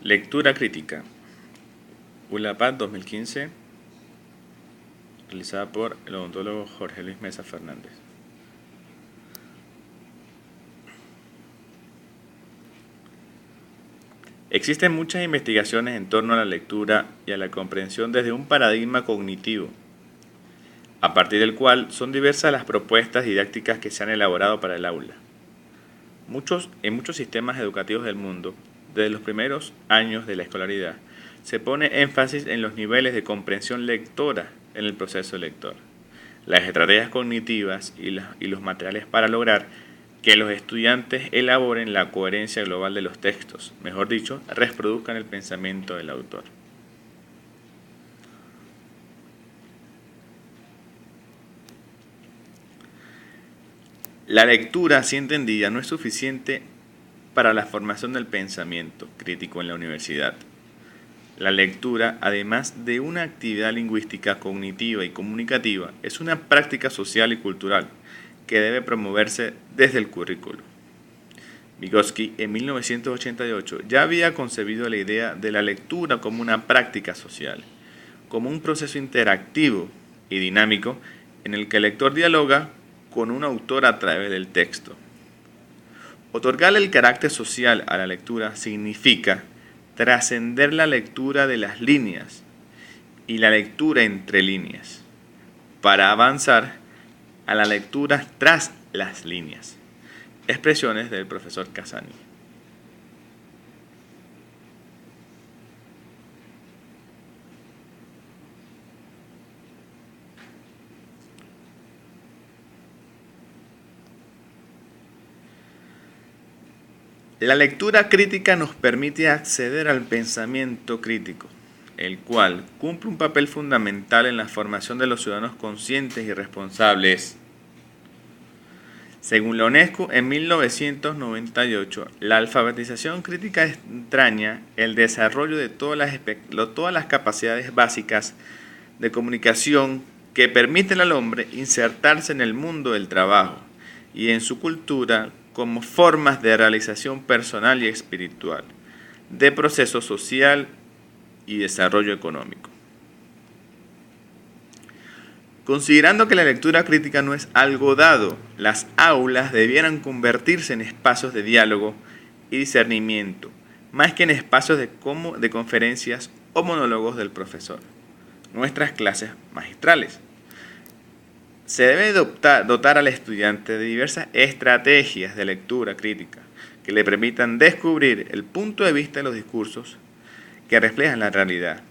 Lectura crítica. ULAPAD 2015, realizada por el odontólogo Jorge Luis Mesa Fernández. Existen muchas investigaciones en torno a la lectura y a la comprensión desde un paradigma cognitivo, a partir del cual son diversas las propuestas didácticas que se han elaborado para el aula. En muchos sistemas educativos del mundo, desde los primeros años de la escolaridad, se pone énfasis en los niveles de comprensión lectora en el proceso lector, las estrategias cognitivas y los materiales para lograr que los estudiantes elaboren la coherencia global de los textos, mejor dicho, reproduzcan el pensamiento del autor. La lectura, así entendida, no es suficiente para la formación del pensamiento crítico en la universidad. La lectura, además de una actividad lingüística, cognitiva y comunicativa, es una práctica social y cultural que debe promoverse desde el currículo. Vygotsky, en 1988, ya había concebido la idea de la lectura como una práctica social, como un proceso interactivo y dinámico en el que el lector dialoga con un autor a través del texto. Otorgarle el carácter social a la lectura significa trascender la lectura de las líneas y la lectura entre líneas, para avanzar a la lectura tras las líneas. Expresiones del profesor Casani. La lectura crítica nos permite acceder al pensamiento crítico, el cual cumple un papel fundamental en la formación de los ciudadanos conscientes y responsables. Según la UNESCO, en 1998, la alfabetización crítica entraña el desarrollo de todas las capacidades básicas de comunicación que permiten al hombre insertarse en el mundo del trabajo y en su cultura como formas de realización personal y espiritual, de proceso social y desarrollo económico. Considerando que la lectura crítica no es algo dado, las aulas debieran convertirse en espacios de diálogo y discernimiento, más que en espacios de conferencias o monólogos del profesor. Nuestras clases magistrales. Se debe dotar al estudiante de diversas estrategias de lectura crítica que le permitan descubrir el punto de vista de los discursos que reflejan la realidad,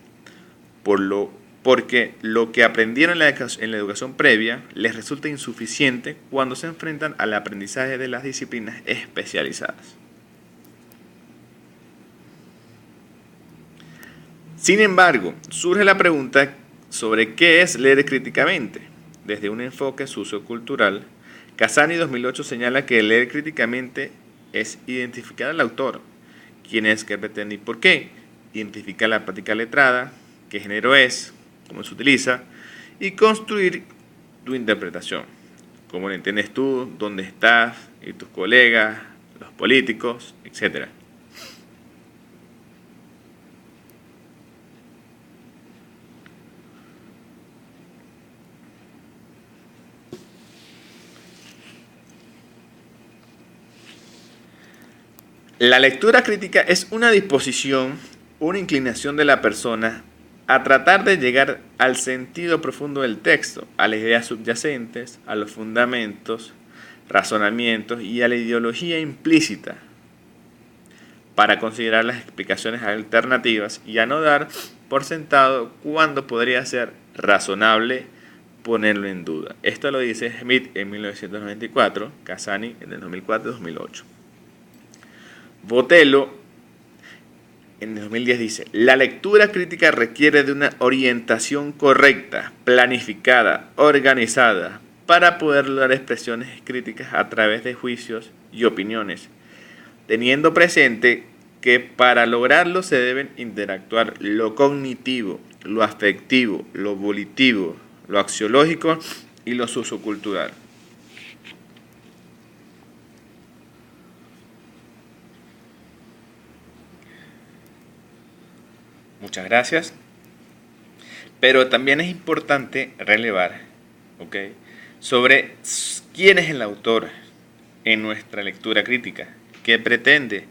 porque lo que aprendieron en la educación previa les resulta insuficiente cuando se enfrentan al aprendizaje de las disciplinas especializadas. Sin embargo, surge la pregunta sobre qué es leer críticamente. Desde un enfoque sociocultural, Casani 2008 señala que leer críticamente es identificar al autor, quién es, qué pretende y por qué, identificar la práctica letrada, qué género es, cómo se utiliza, y construir tu interpretación, cómo lo entiendes tú, dónde estás, y tus colegas, los políticos, etc. La lectura crítica es una disposición, una inclinación de la persona a tratar de llegar al sentido profundo del texto, a las ideas subyacentes, a los fundamentos, razonamientos y a la ideología implícita, para considerar las explicaciones alternativas y a no dar por sentado cuándo podría ser razonable ponerlo en duda. Esto lo dice Smith en 1994, Casani en el 2004-2008. Botelho en el 2010 dice: la lectura crítica requiere de una orientación correcta, planificada, organizada, para poder lograr expresiones críticas a través de juicios y opiniones, teniendo presente que para lograrlo se deben interactuar lo cognitivo, lo afectivo, lo volitivo, lo axiológico y lo sociocultural. Muchas gracias. Pero también es importante relevar, ¿ok?, sobre quién es el autor en nuestra lectura crítica, qué pretende,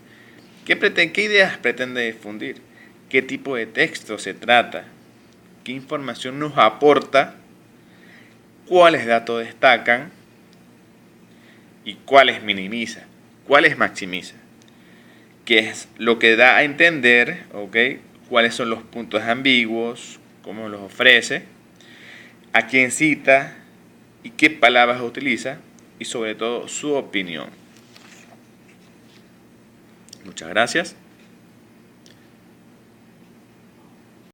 qué ideas pretende difundir, qué tipo de texto se trata, qué información nos aporta, cuáles datos destacan y cuáles minimiza, cuáles maximiza, qué es lo que da a entender, ¿ok?, cuáles son los puntos ambiguos, cómo los ofrece, a quién cita y qué palabras utiliza, y sobre todo su opinión. Muchas gracias.